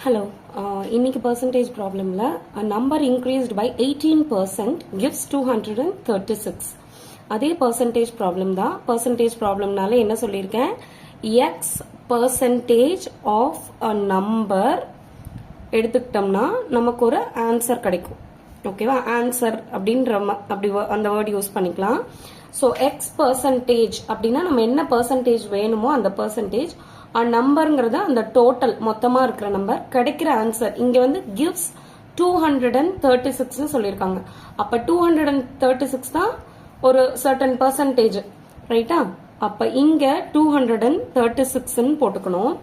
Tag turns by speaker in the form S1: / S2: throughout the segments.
S1: Hello. இன்னைக்கு percentage problemல a number increased by 18% gives 236. அதே percentage problem தான். percentage problemனால என்ன சொல்லியிருக்கேன்? X percentage of a number எடுத்துக்கிட்டோம்னா நமக்கு ஒரு ஆன்சர் கிடைக்கும். ஓகேவா? ஆன்சர் அப்படின்ற அப்படி அந்த வேர்ட் யூஸ் பண்ணிக்கலாம். ஸோ எக்ஸ் பர்சன்டேஜ் அப்படின்னா நம்ம என்ன பர்சன்டேஜ் வேணுமோ அந்த பர்சன்டேஜ் நம்பருங்கிறத அந்த டோட்டல் மொத்தமா இருக்கிற நம்பர் கிடைக்கிற ஆன்சர் இங்க வந்து கிவ்ஸ் 236 சொல்லியிருக்காங்க. அப்ப 236 தான் ஒரு சர்டன் பர்சன்டேஜ், ரைட்டா? அப்ப இங்க 236 போட்டுக்கணும்.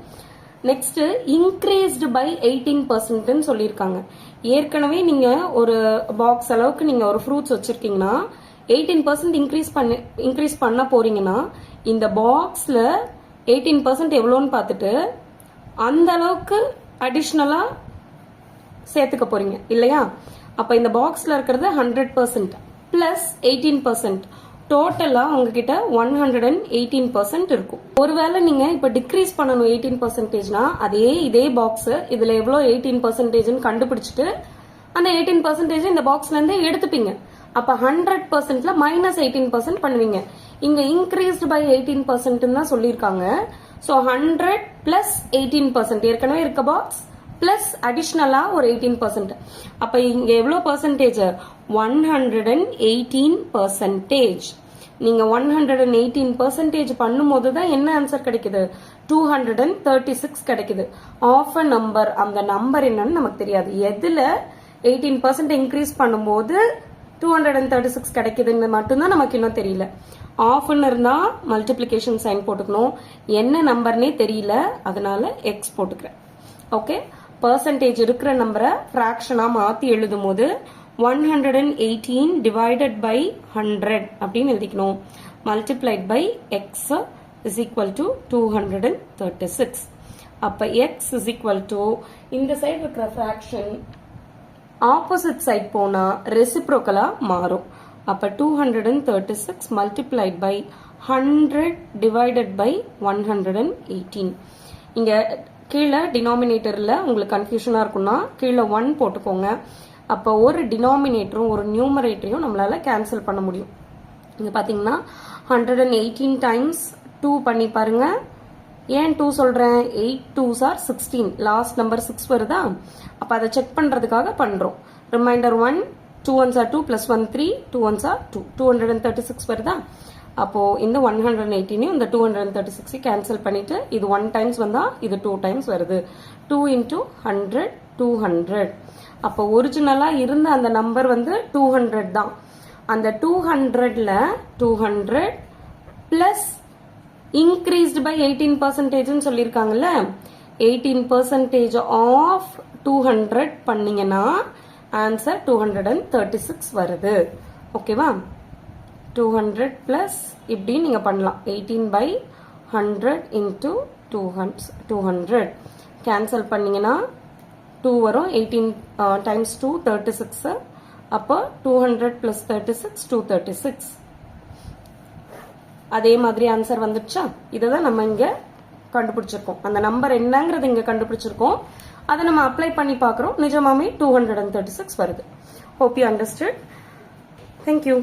S1: நெக்ஸ்ட் இன்க்ரீஸ்டு பை 18% சொல்லியிருக்காங்க. ஏற்கனவே நீங்க ஒரு பாக்ஸ் அளவுக்கு நீங்க ஒரு ஃப்ரூட்ஸ் வச்சிருக்கீங்கன்னா 18% இன்க்ரீஸ் பண்ண போறீங்கன்னா இந்த பாக்ஸ்ல 18% எவ்வளோன்னு பார்த்துட்டு அந்த அளவுக்கு அடிஷ்னலா சேர்த்துக்க போறீங்க இல்லையா? அப்ப இந்த பாக்ஸ்ல இருக்கிறது 100% பிளஸ் 18% டோட்டலா உங்ககிட்ட 118% இருக்கும். ஒருவேளை நீங்க இப்ப டிக்ரீஸ் பண்ணணும் 18%னா இதே பாக்ஸ் இதுல எவ்வளவு 18% கண்டுபிடிச்சிட்டு அந்த 18% இந்த பாக்ஸ்ல இருந்து எடுத்துப்பீங்க. அப்ப 100%ல மைனஸ் 18% பண்ணுவீங்க. இங்க இன்க்ரீஸ்ட் பை 18% தான் சொல்லியிருக்காங்க. சோ 100 பிளஸ் 18% ஏற்கனவே இருக்க பாக்ஸ் பிளஸ் அடிஷனலா ஒரு 18%. அப்ப இங்க எவ்வளவு பர்சன்டேஜ்? 118%. நீங்க 118% பண்ணும்போது தான் என்ன ஆன்சர் கிடைக்குது? 236 கிடைக்குது. ஆஃப் அ நம்பர், அந்த நம்பர் என்னன்னு நமக்கு தெரியாது. எதுல 18% இன்க்ரீஸ் பண்ணும்போது 236 கிடைக்குதுன்னு மட்டும்தான் நமக்கு இன்னும் தெரியல. ஆஃப்னு இருந்தா மல்டிப்ளிகேஷன் சைன் போட்டுக்கணும். என்ன நம்பர்னே தெரியல, அதனால எக்ஸ் போட்டுக்கிறேன். ஓகே, பர்சன்டேஜ் இருக்கிற நம்பரை ஃபிராக்ஷனா மாத்தி எழுதும் போது 118 டிவைடட் பை 100 அப்படின்னு எழுதிக்கணும். Multiplied by x is equal to 236. அப்ப எக்ஸ் இஸ் ஈக்குவல் டு இந்த சைடு இருக்கிற ஃபிராக்ஷன் ஆப்போசிட் சைட் போனா ரெசிப்ரோக்கலா மாறும். அப்ப 236 மல்டிப்ளைட் பை 100 டிவைடட் பை 118. இங்க கீழே டினாமினேட்டர்ல உங்களுக்கு கன்ஃபியூஷனா இருக்கும்னா கீழே 1 போட்டுக்கோங்க. அப்ப ஒரு டினாமினேட்டரும் ஒரு நியூமரேட்டரையும் நம்மளால கேன்சல் பண்ண முடியும். இங்க பாத்தீங்கன்னா 118 டைம்ஸ் 2 பண்ணி பாருங்க. ஏன் 2 சொல்றேன்? 8 2s are 16. லாஸ்ட் நம்பர் 6 வருதா? அப்ப அதை செக் பண்றதுக்காக பண்றோம். Reminder 1, 2 1s are 2 plus 1 3, 2 1s are 2. 236 வருதா? அப்போ இந்த 118 இந்த 236 கேன்சல் பண்ணிட்டு இது 1 டைம்ஸ் வந்தா இது 2 டைம்ஸ் வருது. 2 into 100 200. அப்போ ஒரிஜினலா இருந்த அந்த நம்பர் வந்து 200 தான். அந்த 200ல 200 பிளஸ் increased by 18% சொல்லிருக்காங்கல்ல, 18% of 200 பண்ணீங்கன்னா ஆன்சர் 236 வருது. ஓகேவா? 200 பிளஸ் இப்படி நீங்க பண்ணலாம். 18 by 100 into 200 கேன்சல் பண்ணீங்கன்னா 2 வரும். 18 times 2 36. அப்போ 200 plus 36 236. அதே மாதிரி ஆன்சர் வந்துடுச்சா? இததான் நம்ம இங்க கண்டுபிடிச்சிருக்கோம். அந்த நம்பர் என்னங்கிறது இங்க கண்டுபிடிச்சிருக்கோம். அதை நம்ம அப்ளை பண்ணி பார்க்கிறோம். நிஜமாமே 236 வருது. Hope you understood. Thank you.